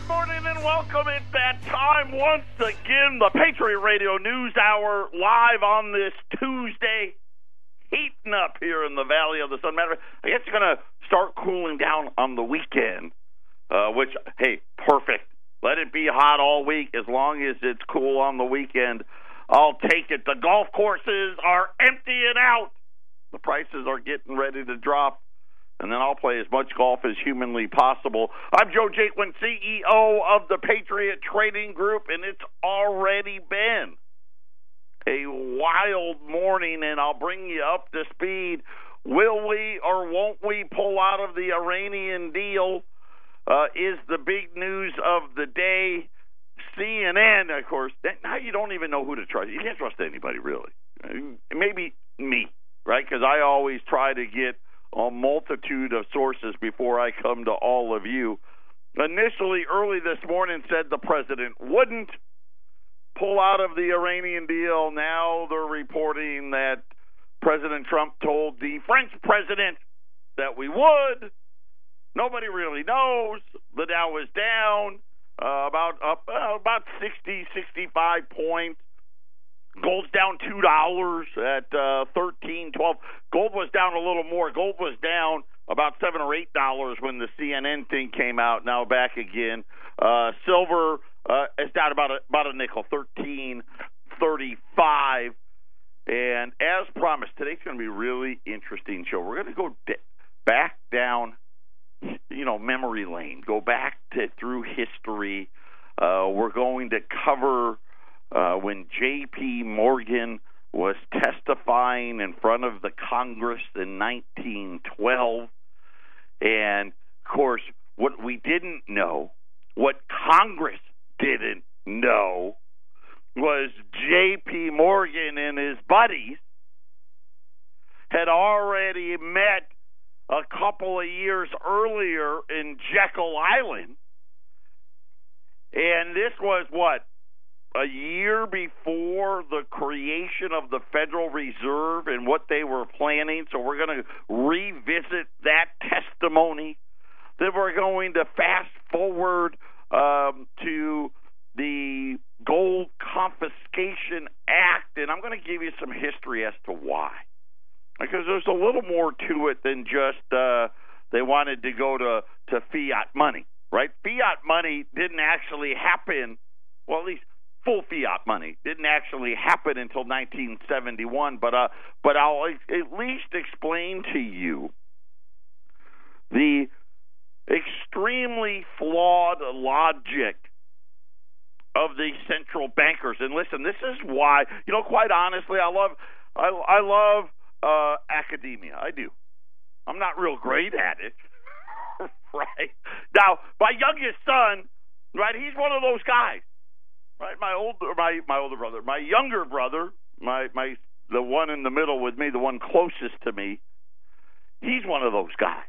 morning and welcome. It's that time once again. The Patriot Radio News Hour live on this Tuesday. Heating up here in the Valley of the Sun. Matter, I guess it's going to start cooling down on the weekend, which, hey, perfect. Let it be hot all week as long as it's cool on the weekend. I'll take it. The golf courses are emptying out. The prices are getting ready to drop. And then I'll play as much golf as humanly possible. I'm Joe Jaquin, CEO of the Patriot Trading Group, and it's already been a wild morning, and I'll bring you up to speed. Will we or won't we pull out of the Iranian deal is the big news of the day. CNN, of course, now you don't even know who to trust. You can't trust anybody, really. Maybe me, right? Because I always try to get a multitude of sources before I come to all of you. Initially, early this morning, said the president wouldn't pull out of the Iranian deal. Now they're reporting that President Trump told the French president that we would. Nobody really knows. The Dow was down about 60, 65 points. Gold's down $2 at $13.12. Gold was down a little more. Gold was down about $7 or $8 when the CNN thing came out. Now back again. Silver is down about a nickel, $13.35. And as promised, today's going to be a really interesting show. We're going to go back down, memory lane. Go back through history. We're going to cover when J.P. Morgan was testifying in front of the Congress in 1912. And, of course, what we didn't know, what Congress didn't know, was J.P. Morgan and his buddies had already met a couple of years earlier in Jekyll Island. And this was what? A year before the creation of the Federal Reserve and what they were planning. So we're going to revisit that testimony. Then we're going to fast forward to the Gold Confiscation Act, and I'm going to give you some history as to why. Because there's a little more to it than just they wanted to go to fiat money, right? Fiat money didn't actually happen, well, at least full fiat money didn't actually happen until 1971, but I'll at least explain to you the extremely flawed logic of the central bankers. And listen, this is why, quite honestly, I love academia. I do. I'm not real great at it, right? Now, my youngest son, right, he's one of those guys. Right, my older brother, my younger brother, the one in the middle with me, the one closest to me, he's one of those guys.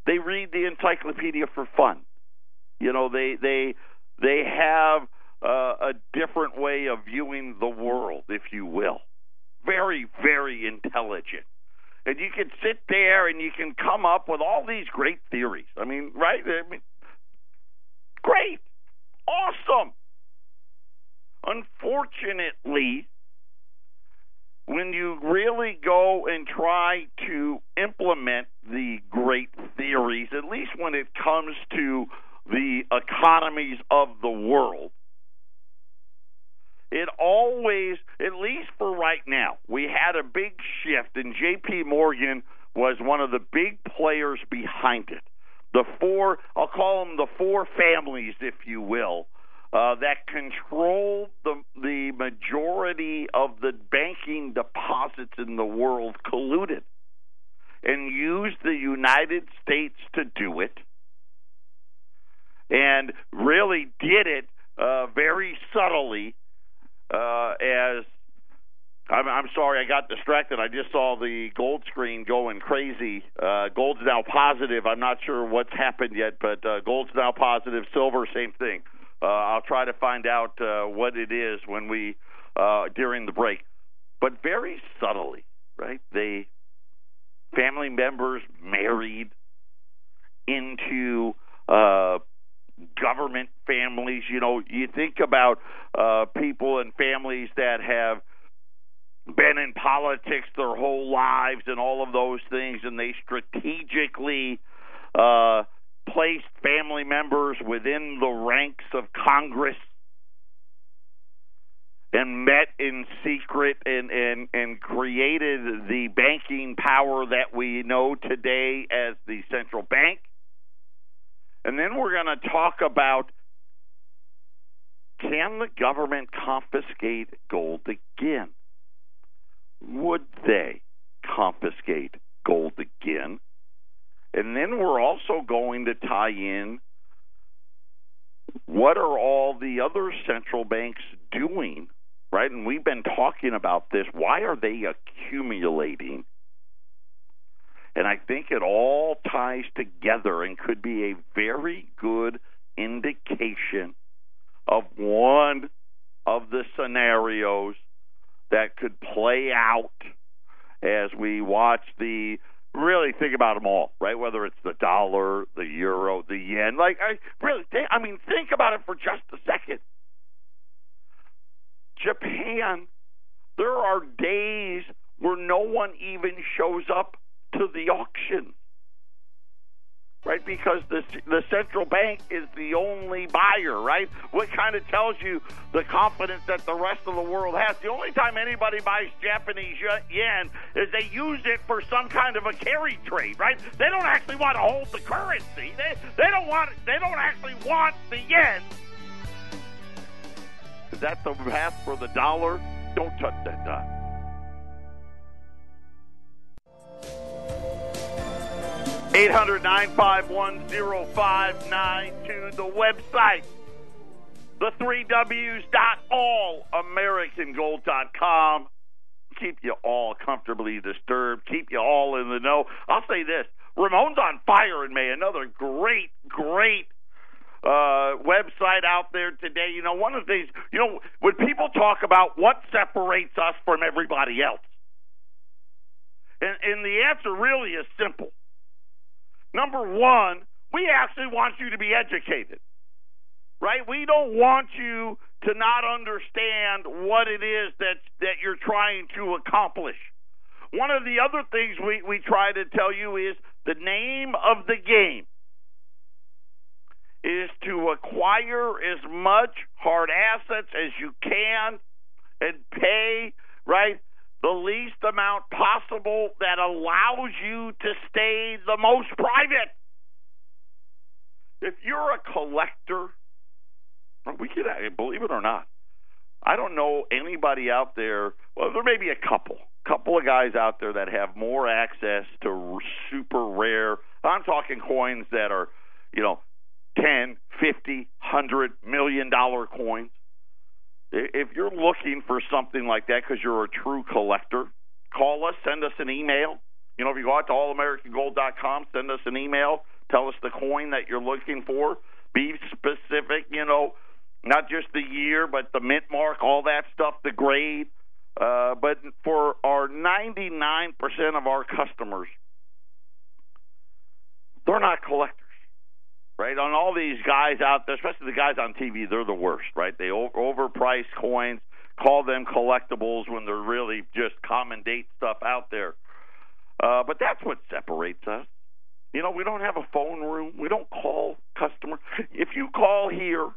They read the encyclopedia for fun. They have a different way of viewing the world, if you will. Very, very intelligent. And you can sit there and you can come up with all these great theories. Great. Awesome. Unfortunately, when you really go and try to implement the great theories, at least when it comes to the economies of the world, it always, at least for right now, we had a big shift, and J.P. Morgan was one of the big players behind it. I'll call them the four families, if you will, that control the majority of the banking deposits in the world colluded and used the United States to do it, and really did it very subtly. I'm sorry, I got distracted. I just saw the gold screen going crazy. Gold's now positive. I'm not sure what's happened yet, but gold's now positive. Silver, same thing. I'll try to find out what it is when we during the break. But very subtly, right? Family members married into government families. You know, you think about people and families that have been in politics their whole lives and all of those things, and they strategically placed family members within the ranks of Congress and met in secret and created the banking power that we know today as the central bank. And then we're going to talk about, can the government confiscate gold again? Would they confiscate gold again? And then we're also going to tie in, what are all the other central banks doing, right? And we've been talking about this. Why are they accumulating? And I think it all ties together and could be a very good indication of one of the scenarios that could play out as we watch really think about them all, right? Whether it's the dollar, the euro, the yen. Think about it for just a second. Japan, there are days where no one even shows up to the auction, right? Because the central bank is the only buyer, right? What kind of tells you the confidence that the rest of the world has? The only time anybody buys Japanese yen is they use it for some kind of a carry trade, right? They don't actually want to hold the currency. They don't actually want the yen. Is that the math for the dollar? Don't touch that dime. $800-951-0592, the website, the 3Ws.allamericangold.com. Keep you all comfortably disturbed, keep you all in the know. I'll say this, Ramon's on Fire in May, another great website out there today. You know, one of the things, when people talk about what separates us from everybody else, and the answer really is simple. Number one, we actually want you to be educated, right? We don't want you to not understand what it is that you're trying to accomplish. One of the other things we try to tell you is the name of the game is to acquire as much hard assets as you can and pay, right, the least amount possible that allows you to stay the most private. If you're a collector, believe it or not, I don't know anybody out there, well, there may be a couple of guys out there that have more access to super rare, I'm talking coins that are, $10, $50, $100 million coins. If you're looking for something like that because you're a true collector, call us, send us an email. If you go out to allamericangold.com, send us an email, tell us the coin that you're looking for. Be specific, not just the year, but the mint mark, all that stuff, the grade. But for our 99% of our customers, they're not collectors. Right, on all these guys out there, especially the guys on TV, they're the worst, right? They overprice coins, call them collectibles when they're really just common date stuff out there. But that's what separates us. We don't have a phone room. We don't call customers. If you call here,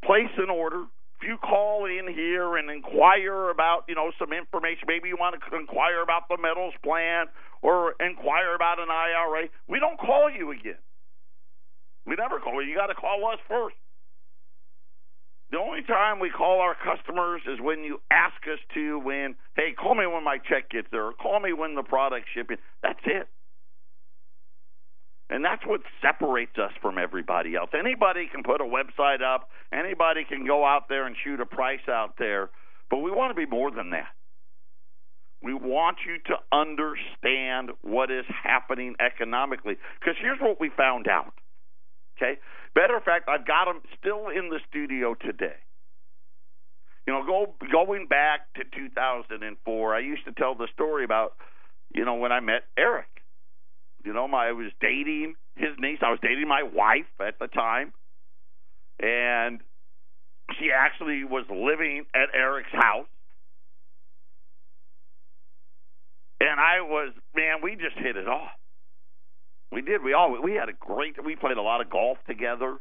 place an order. If you call in here and inquire about, some information, maybe you want to inquire about the metals plan or inquire about an IRA, we don't call you again. We never call you. You got to call us first. The only time we call our customers is when you ask us to, hey, call me when my check gets there, or call me when the product's shipping. That's it. And that's what separates us from everybody else. Anybody can put a website up. Anybody can go out there and shoot a price out there. But we want to be more than that. We want you to understand what is happening economically. Because here's what we found out. Okay. Matter of fact, I've got them still in the studio today. Going back to 2004, I used to tell the story about, when I met Eric. I was dating his niece. I was dating my wife at the time. and she actually was living at Eric's house. And we just hit it off. We did. We had we played a lot of golf together.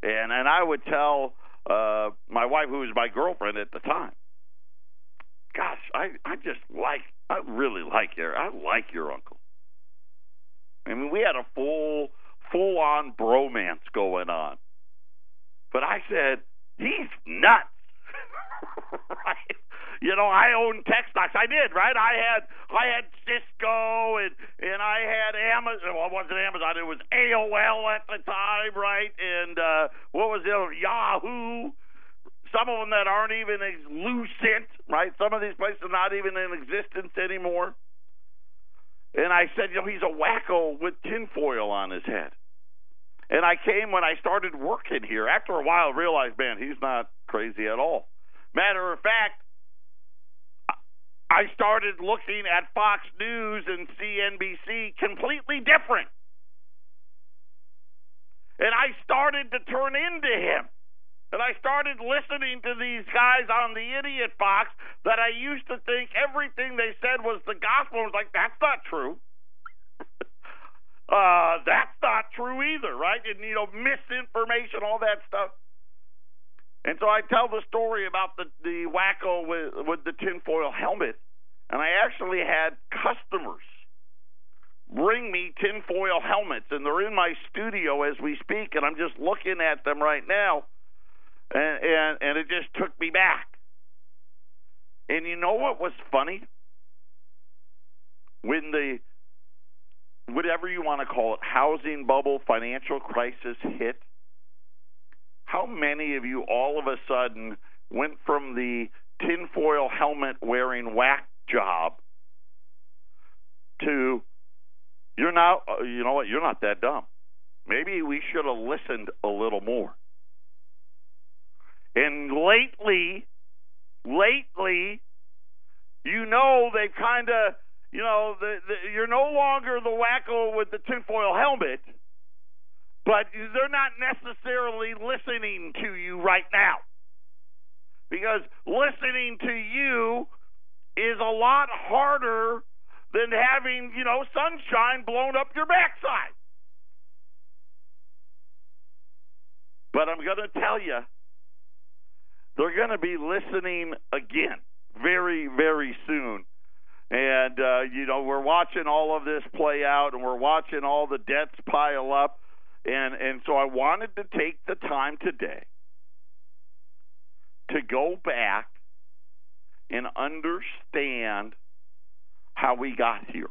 And I would tell my wife, who was my girlfriend at the time, gosh, I really like Eric. I like your uncle. I mean, we had a full-on bromance going on. But I said, he's nuts. Right? I owned tech stocks. I did, right? I had Cisco and I had Amazon. Well, it wasn't Amazon. It was AOL at the time, right? And what was it? Yahoo. Some of them that aren't even Lucent, right? Some of these places are not even in existence anymore. And I said, he's a wacko with tinfoil on his head. And I came when I started working here. After a while, I realized, man, he's not crazy at all. Matter of fact, I started looking at Fox News and CNBC completely different. And I started to turn into him. And I started listening to these guys on the idiot Fox that I used to think everything they said was the gospel. I was like, that's not true. That's not true either, right? And, misinformation, all that stuff. And so I tell the story about the wacko with the tinfoil helmet. And I actually had customers bring me tinfoil helmets. And they're in my studio as we speak. And I'm just looking at them right now. And it just took me back. And you know what was funny? When the, whatever you want to call it, housing bubble, financial crisis hit, how many of you all of a sudden went from the tinfoil helmet wearing whack job to, you're not, you know what, you're not that dumb. Maybe we should have listened a little more. And lately, they've kind of, you're no longer the wacko with the tinfoil helmet, but they're not necessarily listening to you right now. Because listening to you is a lot harder than having, sunshine blown up your backside. But I'm going to tell you, they're going to be listening again very, very soon. And, we're watching all of this play out, and we're watching all the debts pile up. And so I wanted to take the time today to go back and understand how we got here.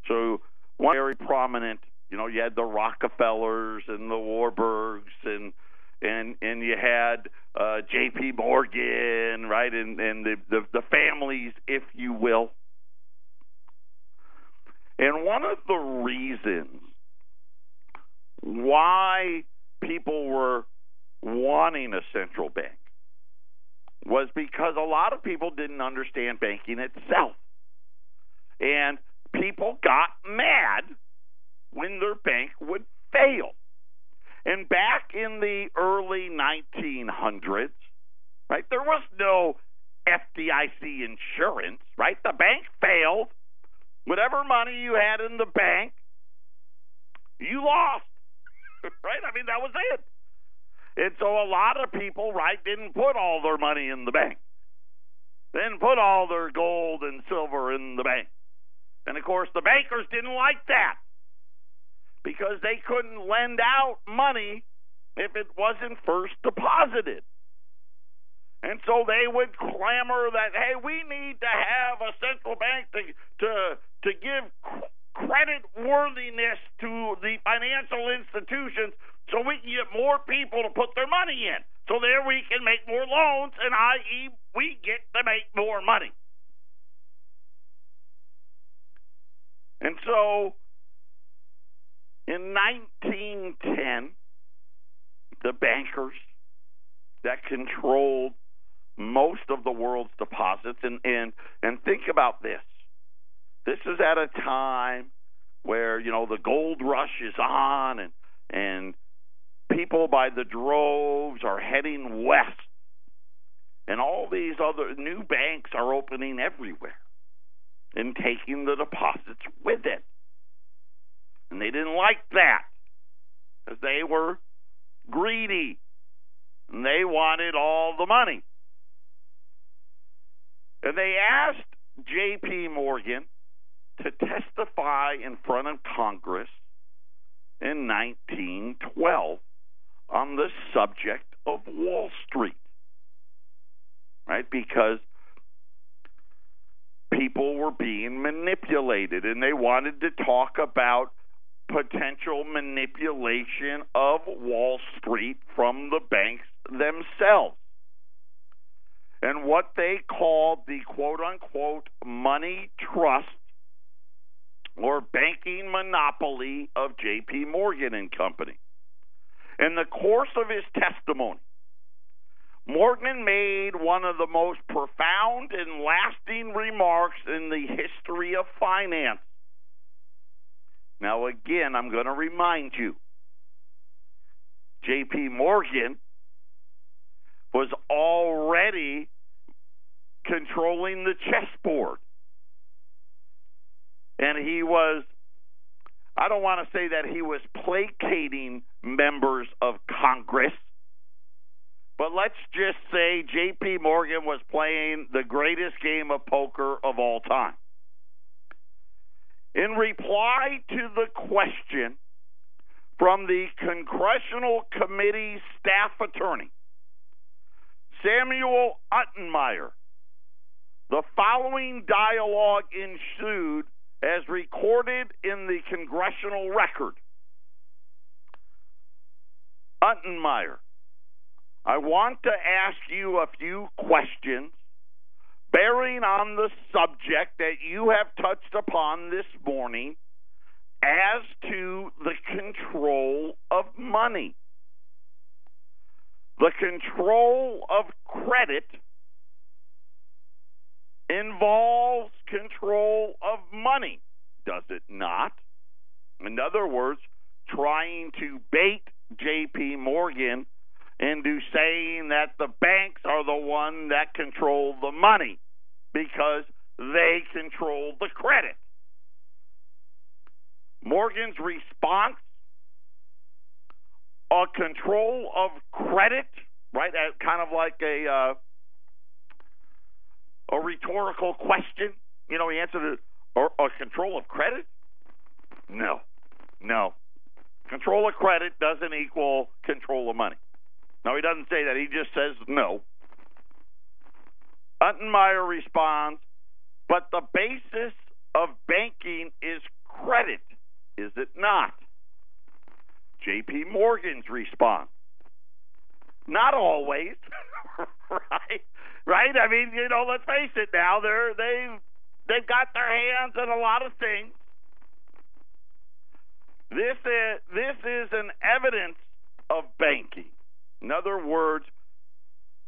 So one very prominent, you had the Rockefellers and the Warburgs and you had J.P. Morgan, right, and the families, if you will. And one of the reasons why people were wanting a central bank was because a lot of people didn't understand banking itself. And people got mad when their bank would fail. And back in the early 1900s, right, there was no FDIC insurance, right? The bank failed. Whatever money you had in the bank, you lost, right? I mean, that was it. And so a lot of people, right, didn't put all their money in the bank. They didn't put all their gold and silver in the bank. And, of course, the bankers didn't like that, because they couldn't lend out money if it wasn't first deposited. And so they would clamor that, hey, we need to have a central bank to give credit worthiness to the financial institutions so we can get more people to put their money in. So there we can make more loans, and i.e. we get to make more money. And so in 1910, the bankers that controlled most of the world's deposits, and think about this. This is at a time where, the gold rush is on, and people by the droves are heading west. And all these other new banks are opening everywhere and taking the deposits with it. And they didn't like that because they were greedy and they wanted all the money. And they asked J.P. Morgan to testify in front of Congress in 1912 on the subject of Wall Street, right? Because people were being manipulated, and they wanted to talk about potential manipulation of Wall Street from the banks themselves and what they called the quote-unquote money trust or banking monopoly of J.P. Morgan and Company. In the course of his testimony, Morgan made one of the most profound and lasting remarks in the history of finance. Now, again, I'm going to remind you, J.P. Morgan was already controlling the chessboard. And he was, I don't want to say that he was placating members of Congress, but let's just say J.P. Morgan was playing the greatest game of poker of all time. In reply to the question from the Congressional Committee staff attorney, Samuel Untermeyer, the following dialogue ensued as recorded in the congressional record. Untermeyer, I want to ask you a few questions bearing on the subject that you have touched upon this morning as to the control of money. The control of credit involves control of money, does it not? In other words, trying to bait J.P. Morgan into saying that the banks are the one that control the money because they control the credit. Morgan's response, a control of credit, right? Kind of like a rhetorical question. You know, he answered it, or control of credit? No. Control of credit doesn't equal control of money. No, he doesn't say that. He just says no. Untermeyer responds, but the basis of banking is credit, is it not? J.P. Morgan's response, not always, right? I mean, you know, let's face it now. They've got their hands in a lot of things. This is an evidence of banking. In other words,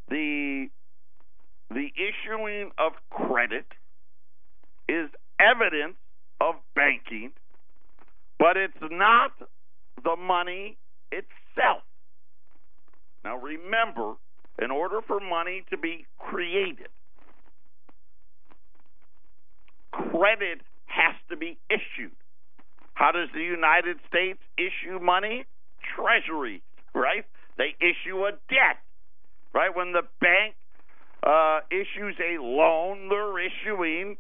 the issuing of credit is evidence of banking, but it's not the money itself. Now remember, in order for money to be created, credit has to be issued. How does the United States issue money? Treasury, right? They issue a debt, right? When the bank issues a loan, they're issuing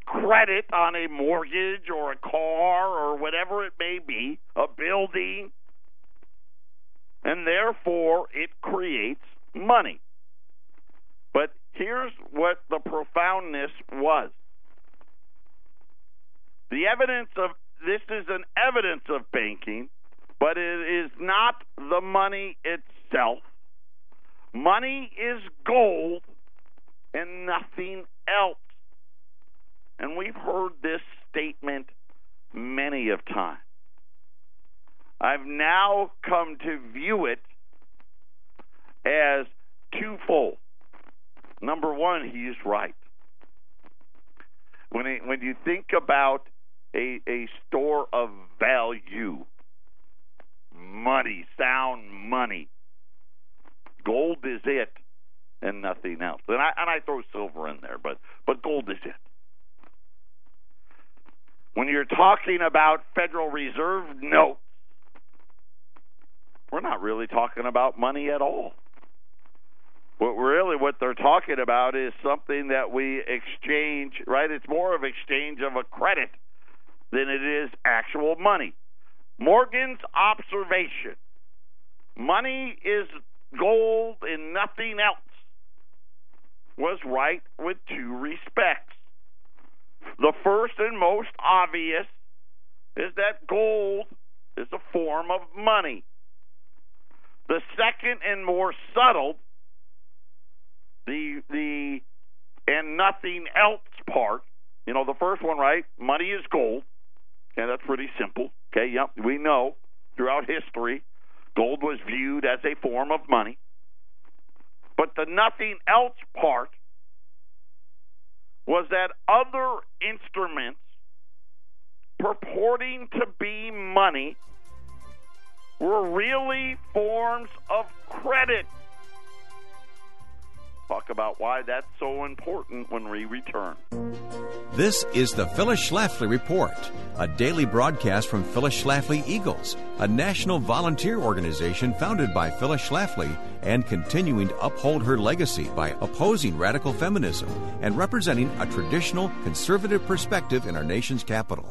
credit on a mortgage or a car or whatever it may be, a building, and therefore it creates money. But here's what the profoundness was. The evidence of this is an evidence of banking, but it is not the money itself. Money is gold and nothing else. And we've heard this statement many of times. I've now come to view it as twofold. Number one, he is right. When you think about a store of value, money, sound money. Gold is it and nothing else. And I throw silver in there, but gold is it. When you're talking about Federal Reserve notes, we're not really talking about money at all. What they're talking about is something that we exchange, right? It's more of exchange of a credit than it is actual money. Morgan's observation, money is gold and nothing else, was right with two respects. The first and most obvious is that gold is a form of money. The second and more subtle, the and nothing else part, the first one, right? Money is gold. Okay, that's pretty simple. Okay, yep, we know throughout history, gold was viewed as a form of money. But the nothing else part was that other instruments purporting to be money were really forms of credit. Talk about why that's so important when we return. This is the Phyllis Schlafly Report, a daily broadcast from Phyllis Schlafly Eagles, a national volunteer organization founded by Phyllis Schlafly and continuing to uphold her legacy by opposing radical feminism and representing a traditional conservative perspective in our nation's capital.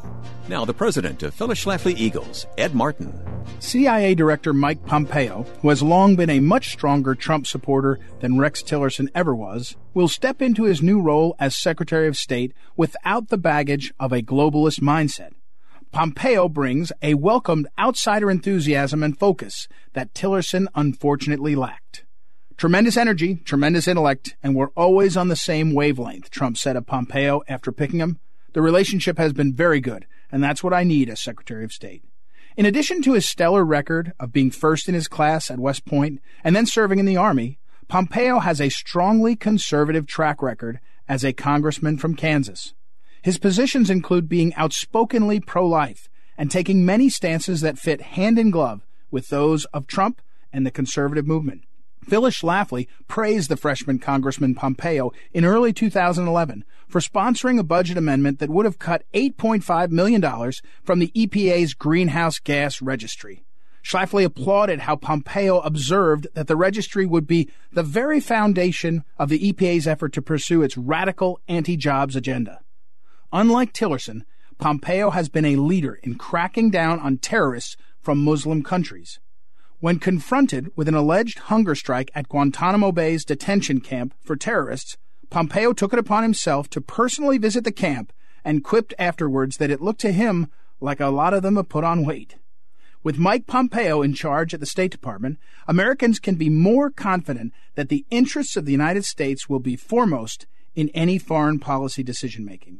Now, the president of Phyllis Schlafly Eagles, Ed Martin. CIA Director Mike Pompeo, who has long been a much stronger Trump supporter than Rex Tillerson ever was, will step into his new role as Secretary of State without the baggage of a globalist mindset. Pompeo brings a welcomed outsider enthusiasm and focus that Tillerson unfortunately lacked. Tremendous energy, tremendous intellect, and we're always on the same wavelength, Trump said of Pompeo after picking him. The relationship has been very good, and that's what I need as Secretary of State. In addition to his stellar record of being first in his class at West Point and then serving in the Army, Pompeo has a strongly conservative track record as a congressman from Kansas. His positions include being outspokenly pro-life and taking many stances that fit hand in glove with those of Trump and the conservative movement. Phyllis Schlafly praised the freshman Congressman Pompeo in early 2011 for sponsoring a budget amendment that would have cut $8.5 million from the EPA's greenhouse gas registry. Schlafly applauded how Pompeo observed that the registry would be the very foundation of the EPA's effort to pursue its radical anti-jobs agenda. Unlike Tillerson, Pompeo has been a leader in cracking down on terrorists from Muslim countries. When confronted with an alleged hunger strike at Guantanamo Bay's detention camp for terrorists, Pompeo took it upon himself to personally visit the camp and quipped afterwards that it looked to him like a lot of them have put on weight. With Mike Pompeo in charge at the State Department, Americans can be more confident that the interests of the United States will be foremost in any foreign policy decision-making.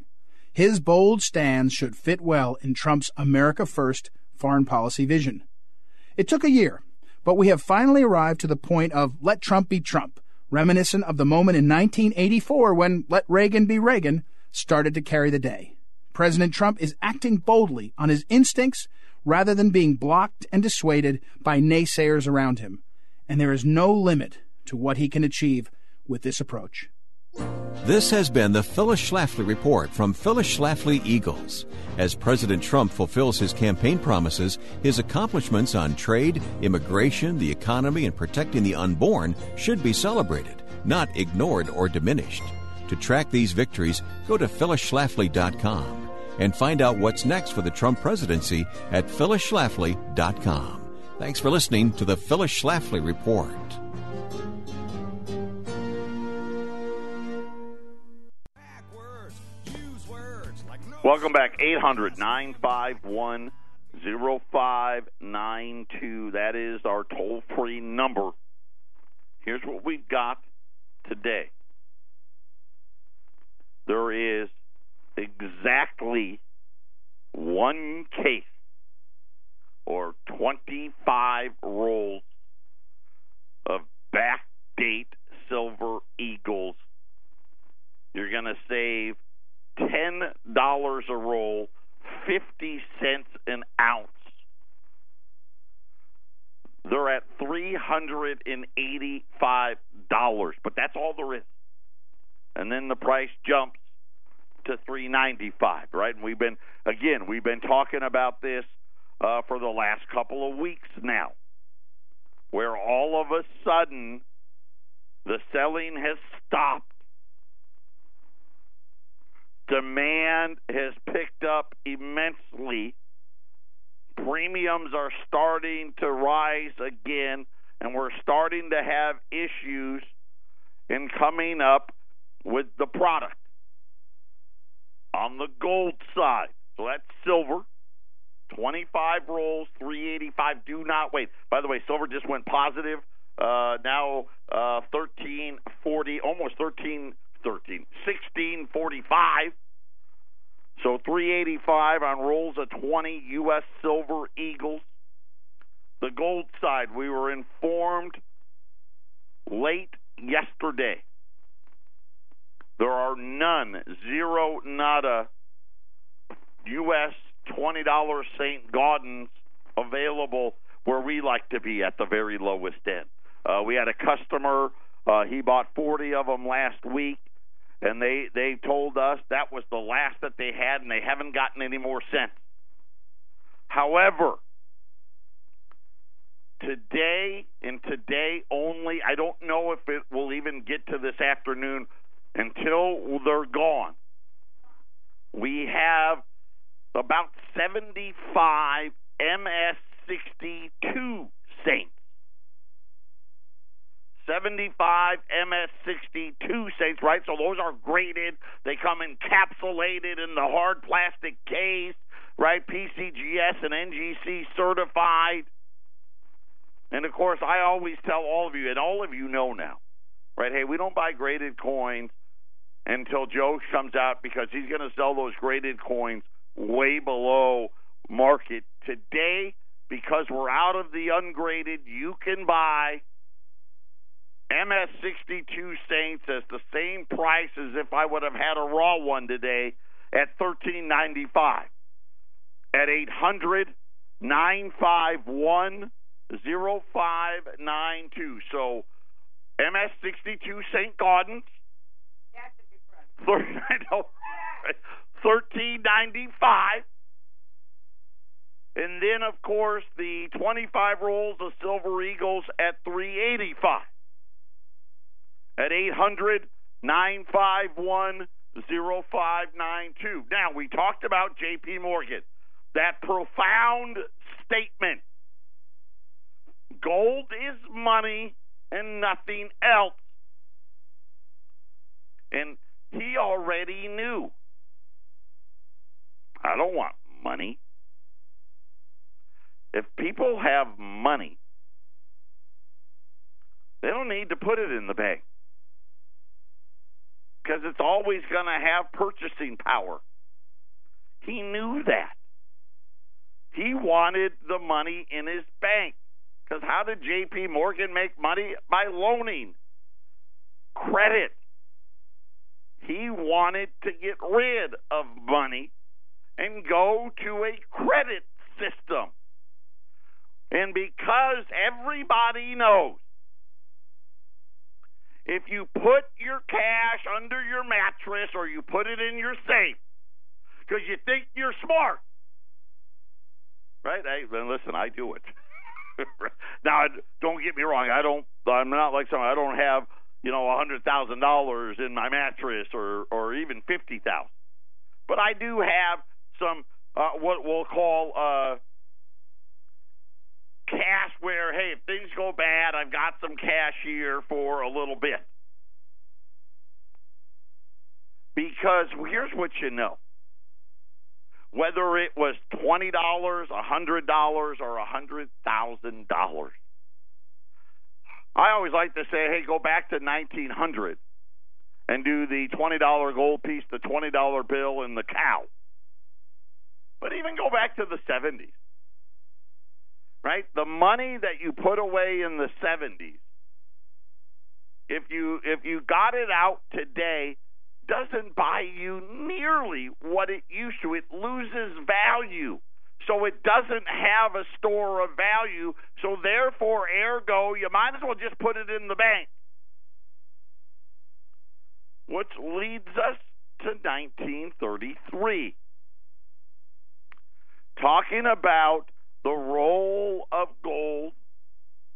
His bold stands should fit well in Trump's America First foreign policy vision. It took a year, but we have finally arrived to the point of let Trump be Trump, reminiscent of the moment in 1984 when let Reagan be Reagan started to carry the day. President Trump is acting boldly on his instincts rather than being blocked and dissuaded by naysayers around him, and there is no limit to what he can achieve with this approach. This has been the Phyllis Schlafly Report from Phyllis Schlafly Eagles. As President Trump fulfills his campaign promises, his accomplishments on trade, immigration, the economy, and protecting the unborn should be celebrated, not ignored or diminished. To track these victories, go to phyllisschlafly.com and find out what's next for the Trump presidency at phyllisschlafly.com. Thanks for listening to the Phyllis Schlafly Report. Welcome back, 800-951-0592. That is our toll-free number. Here's what we've got today. There is exactly one case or 25 rolls of backdate Silver Eagles. You're going to save $10 a roll, 50 cents an ounce. they're at $385, but that's all there is. And then the price jumps to $395, right? And we've been talking about this for the last couple of weeks now, where all of a sudden the selling has stopped. Demand has picked up immensely. Premiums are starting to rise again, and we're starting to have issues in coming up with the product. On the gold side, so that's silver, 25 rolls, $385. Do not wait. By the way, silver just went positive. Now 1340, almost 1645. So $385 on rolls of 20 U.S. Silver Eagles. The gold side, we were informed late yesterday. There are none, zero, nada, U.S. $20 St. Gaudens available where we like to be at the very lowest end. We had a customer, he bought 40 of them last week, and they told us that was the last that they had, and they haven't gotten any more since. However, today and today only, I don't know if it will even get to this afternoon until they're gone. We have about 75 MS-62 Saints. 75 MS-62 Saints, right? So those are graded. They come encapsulated in the hard plastic case, right? PCGS and NGC certified. And, of course, I always tell all of you, and all of you know now, right, hey, we don't buy graded coins until Joe comes out because he's going to sell those graded coins way below market. Today, because we're out of the ungraded, you can buy MS-62 Saints at the same price as if I would have had a raw one today at $13.95 at 800-951-0592. So MS-62 St. Gaudens, $13.95. And then, of course, the 25 rolls of Silver Eagles at $385. At 800-951-0592. Now, we talked about J.P. Morgan. That profound statement. Gold is money and nothing else. And he already knew. I don't want money. If people have money, they don't need to put it in the bank, because it's always going to have purchasing power. He knew that. He wanted the money in his bank. Because how did J.P. Morgan make money? By loaning credit. He wanted to get rid of money and go to a credit system. And because everybody knows, if you put your cash under your mattress or you put it in your safe because you think you're smart, right? Listen, I do it. Now, don't get me wrong. I'm not like someone. I don't have, $100,000 in my mattress or even $50,000. But I do have some what we'll call cash where, hey, if things go bad, I've got some cash here for a little bit. Because here's what you know. Whether it was $20, $100, or $100,000. I always like to say, hey, go back to 1900 and do the $20 gold piece, the $20 bill, and the cow. But even go back to the 70s. Right? The money that you put away in the 70s, if you got it out today, doesn't buy you nearly what it used to. It loses value. so it doesn't have a store of value. So therefore, ergo, you might as well just put it in the bank. Which leads us to 1933. Talking about the role of gold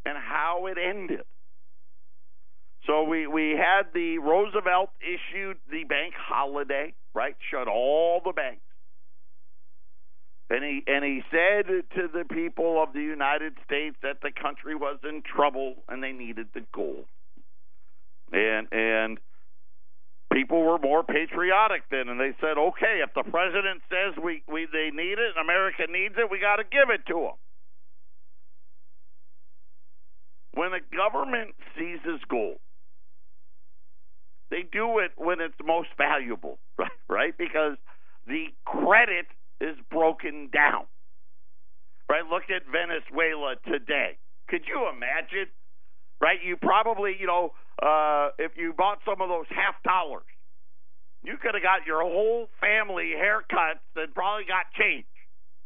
and how it ended. So we had the Roosevelt issued the bank holiday, right? Shut all the banks. And he said to the people of the United States that the country was in trouble and they needed the gold. And people were more patriotic then, and they said, okay, if the president says they need it and America needs it, we got to give it to them. When a government seizes gold, they do it when it's most valuable, right? Because the credit is broken down, right? Look at Venezuela today. Could you imagine, right? You probably, if you bought some of those $50, you could have got your whole family haircuts and probably got change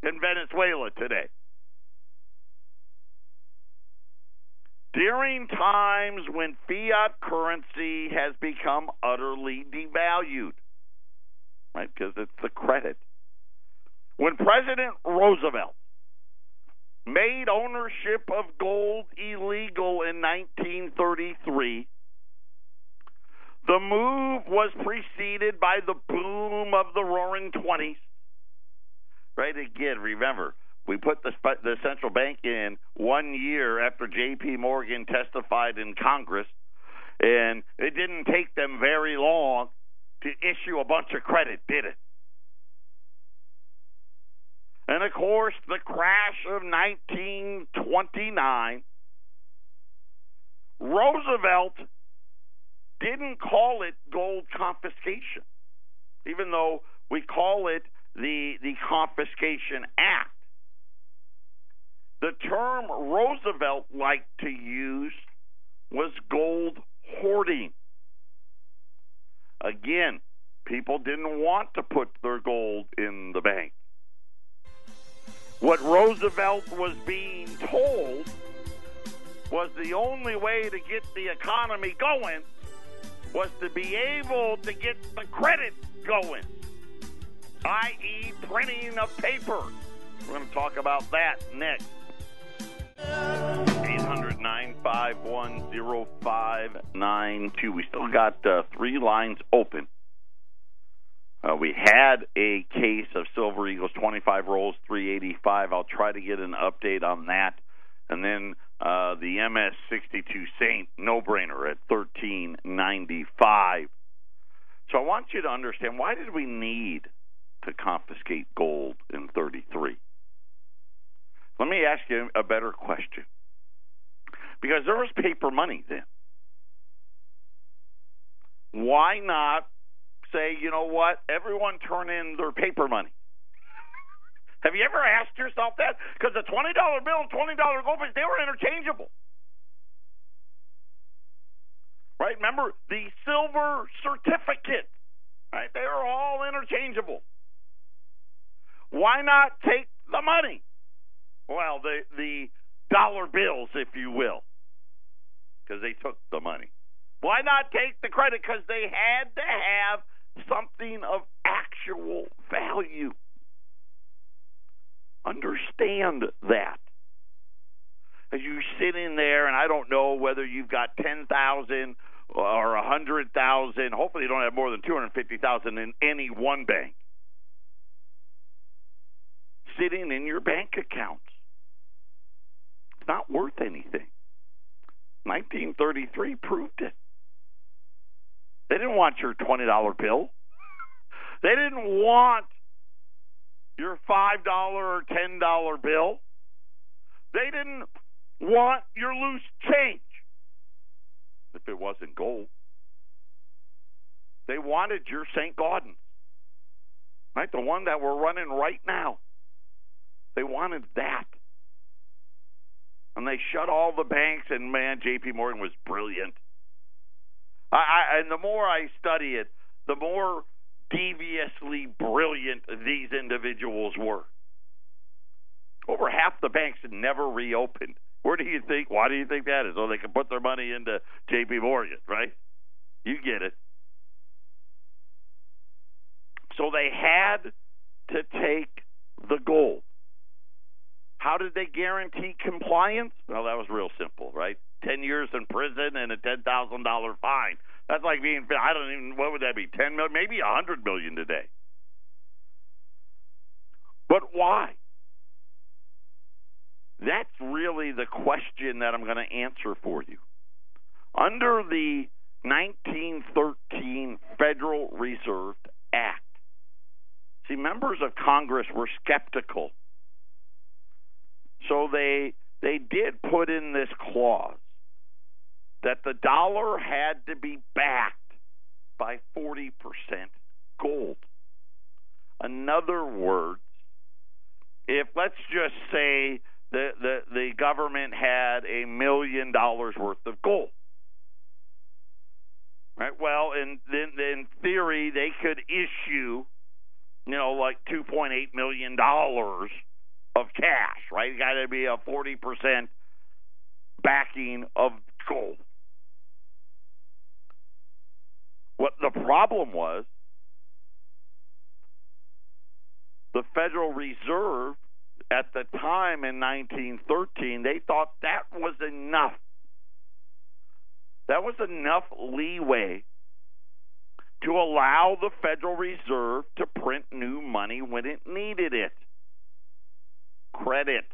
in Venezuela today. During times when fiat currency has become utterly devalued, right? Because it's the credit. When President Roosevelt made ownership of gold illegal in 1933, the move was preceded by the boom of the Roaring '20s. Right? Again, remember, we put the central bank in 1 year after J.P. Morgan testified in Congress, and it didn't take them very long to issue a bunch of credit, did it? And, of course, the crash of 1929, Roosevelt didn't call it gold confiscation, even though we call it the Confiscation Act. The term Roosevelt liked to use was gold hoarding. Again, people didn't want to put their gold in the bank. What Roosevelt was being told was the only way to get the economy going was to be able to get the credit going, i.e. printing of paper. We're going to talk about that next. 800-951-0592. We still got 3 lines open. We had a case of Silver Eagles, 25 rolls, $385. I'll try to get an update on that. And then the MS-62 Saint, no-brainer at $13.95. So I want you to understand, why did we need to confiscate gold in 33? Let me ask you a better question. Because there was paper money then. Why not say, you know what, everyone turn in their paper money? Have you ever asked yourself that? Because the $20 bill and $20 gold piece, they were interchangeable. Right? Remember, the silver certificate, right? They were all interchangeable. Why not take the money? Well, the dollar bills, if you will, because they took the money. Why not take the credit? Because they had to have something of actual value. Understand that. As you sit in there, and I don't know whether you've got 10,000 or 100,000. Hopefully, you don't have more than 250,000 in any one bank sitting in your bank accounts. It's not worth anything. 1933 proved it. They didn't want your $20 bill. They didn't want your $5 or $10 bill. They didn't want your loose change if it wasn't gold. They wanted your St. Gaudens, right? The one that we're running right now. They wanted that. And they shut all the banks, and man, J.P. Morgan was brilliant. And the more I study it, the more deviously brilliant these individuals were. Over half the banks never reopened. Why do you think that is? Oh, they can put their money into J.P. Morgan, right? You get it. So they had to take the gold. How did they guarantee compliance? Well, that was real simple, right? 10 years in prison and a $10,000 fine. That's like being, what would that be, 10 million, maybe 100 million today. But why? That's really the question that I'm going to answer for you. Under the 1913 Federal Reserve Act, see, members of Congress were skeptical. So they did put in this clause that the dollar had to be backed by 40% gold. In other words, if let's just say the government had $1 million worth of gold, right? Well, in theory, they could issue, like $2.8 million of cash, right? It got to be a 40% backing of gold. What the problem was, the Federal Reserve at the time in 1913, they thought that was enough. That was enough leeway to allow the Federal Reserve to print new money when it needed it. Credit,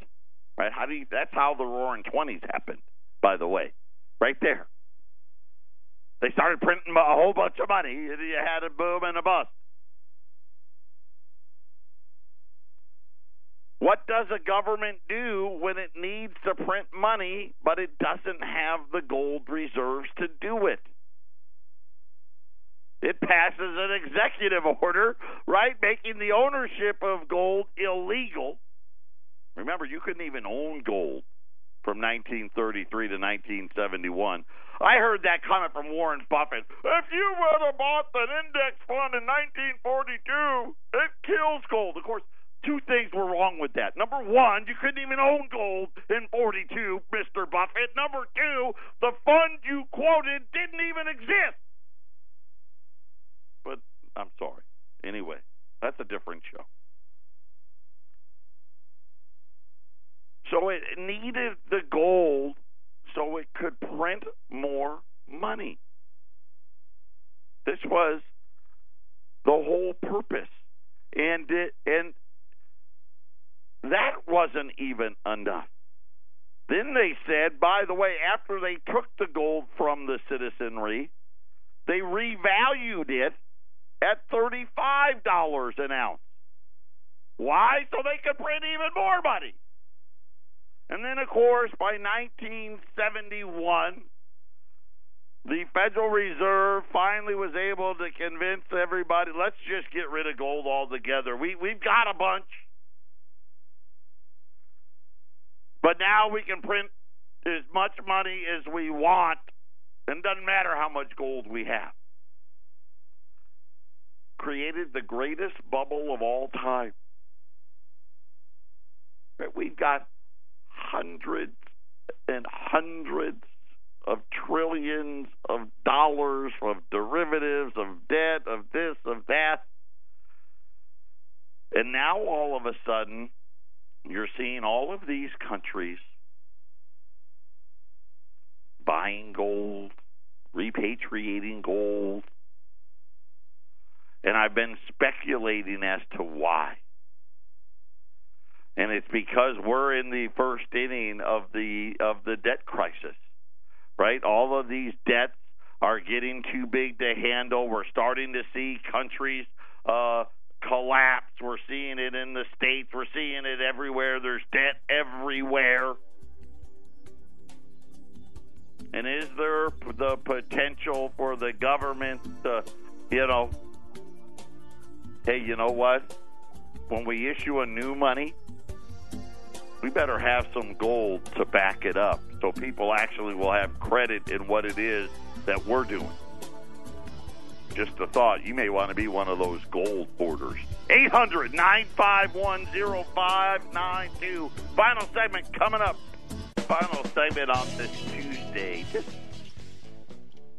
right? That's how the Roaring '20s happened, by the way, right there. They started printing a whole bunch of money. You had a boom and a bust. What does a government do when it needs to print money, but it doesn't have the gold reserves to do it? It passes an executive order, right, making the ownership of gold illegal. Remember, you couldn't even own gold from 1933 to 1971. I heard that comment from Warren Buffett. If you would have bought an index fund in 1942, it kills gold. Of course, two things were wrong with that. Number one, you couldn't even own gold in 42, Mr. Buffett. Number two, the fund you quoted didn't even exist. But I'm sorry. Anyway, that's a different show. So it needed the gold so it could print more money. This was the whole purpose. And that wasn't even enough. Then they said, by the way, after they took the gold from the citizenry, they revalued it at $35 an ounce. Why? So they could print even more money. And then, of course, by 1971, the Federal Reserve finally was able to convince everybody, let's just get rid of gold altogether. We've got a bunch. But now we can print as much money as we want, and it doesn't matter how much gold we have. Created the greatest bubble of all time. We've got hundreds and hundreds of trillions of dollars of derivatives, of debt, of this, of that. And now all of a sudden, you're seeing all of these countries buying gold, repatriating gold. And I've been speculating as to why. And it's because we're in the first inning of the debt crisis, right? All of these debts are getting too big to handle. We're starting to see countries collapse. We're seeing it in the States. We're seeing it everywhere. There's debt everywhere. And is there the potential for the government to, hey, you know what? When we issue a new money, we better have some gold to back it up so people actually will have credit in what it is that we're doing. Just a thought, you may want to be one of those gold hoarders. 800-951-0592. Final segment coming up. Final segment on this Tuesday. Just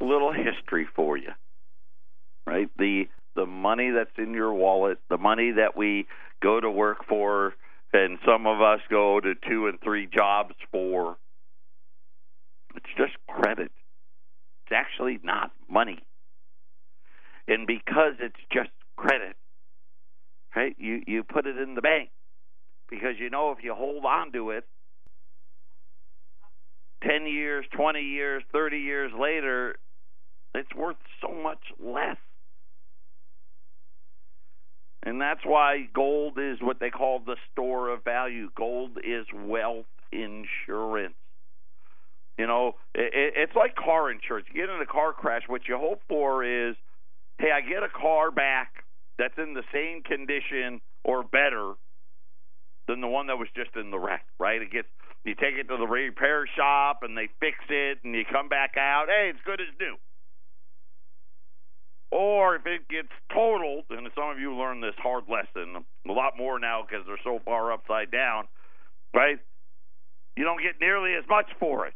a little history for you, right? The money that's in your wallet, the money that we go to work for, and some of us go to 2 and 3 jobs for, it's just credit. It's actually not money. And because it's just credit, right, you put it in the bank because you know if you hold on to it, 10 years, 20 years, 30 years later, it's worth so much less. And that's why gold is what they call the store of value. Gold is wealth insurance. You know, it's like car insurance. You get in a car crash, what you hope for is, hey, I get a car back that's in the same condition or better than the one that was just in the wreck, right? You take it to the repair shop and they fix it and you come back out, hey, it's good as new. Or if it gets totaled, and some of you learn this hard lesson a lot more now because they're so far upside down, right? You don't get nearly as much for it,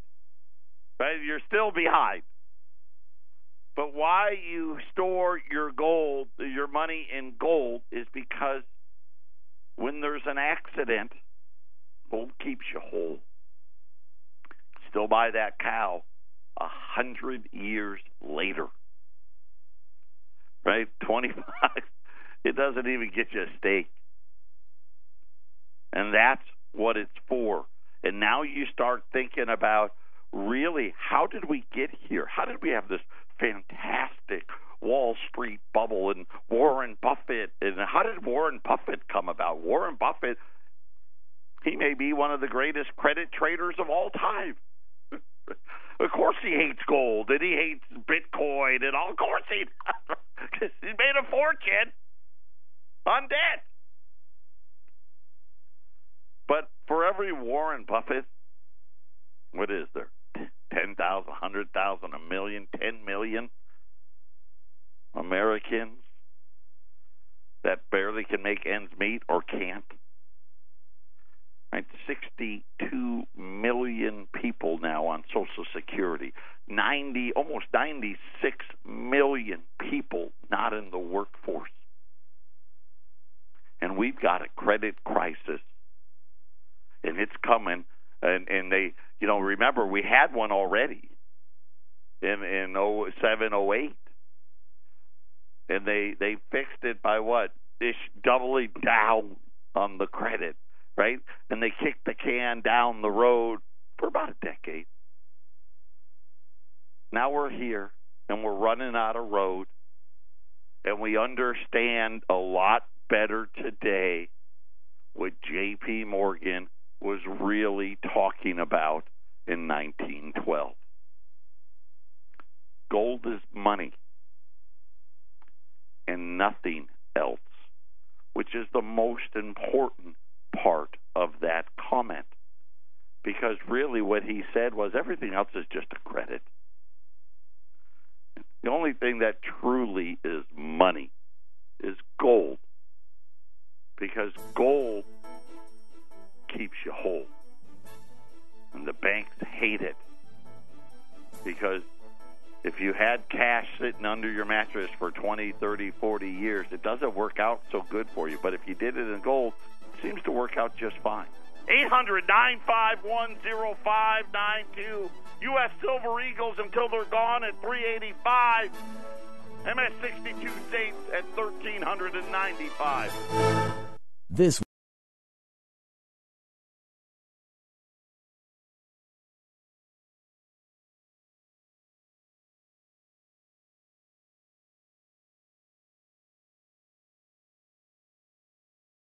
right? You're still behind. But why you store your gold, your money in gold, is because when there's an accident, gold keeps you whole. Still buy that cow 100 years later. Right? 25. It doesn't even get you a steak. And that's what it's for. And now you start thinking about, really, how did we get here? How did we have this fantastic Wall Street bubble and Warren Buffett? And how did Warren Buffett come about? Warren Buffett, he may be one of the greatest credit traders of all time. Of course he hates gold, and he hates Bitcoin, and of course he made a fortune on debt. But for every Warren Buffett, what is there? 10,000, 100,000, a million, 10 million Americans that barely can make ends meet or can't. Right? 62 million people now on Social Security. Almost 96 million people not in the workforce. And we've got a credit crisis. And it's coming. And they, remember, we had one already in 07, 08. And they fixed it by what? Doubling down on the credit. Right? And they kicked the can down the road for about a decade. Now we're here, and we're running out of road, and we understand a lot better today what J.P. Morgan was really talking about in 1912. Gold is money and nothing else, which is the most important part of that comment, because really what he said was everything else is just a credit. The only thing that truly is money is gold, because gold keeps you whole, and the banks hate it, because if you had cash sitting under your mattress for 20, 30, 40 years, it doesn't work out so good for you. But if you did it in gold, seems to work out just fine. 800-951-0592. U.S. Silver Eagles until they're gone at $385. MS-62 Saints at $1,395. This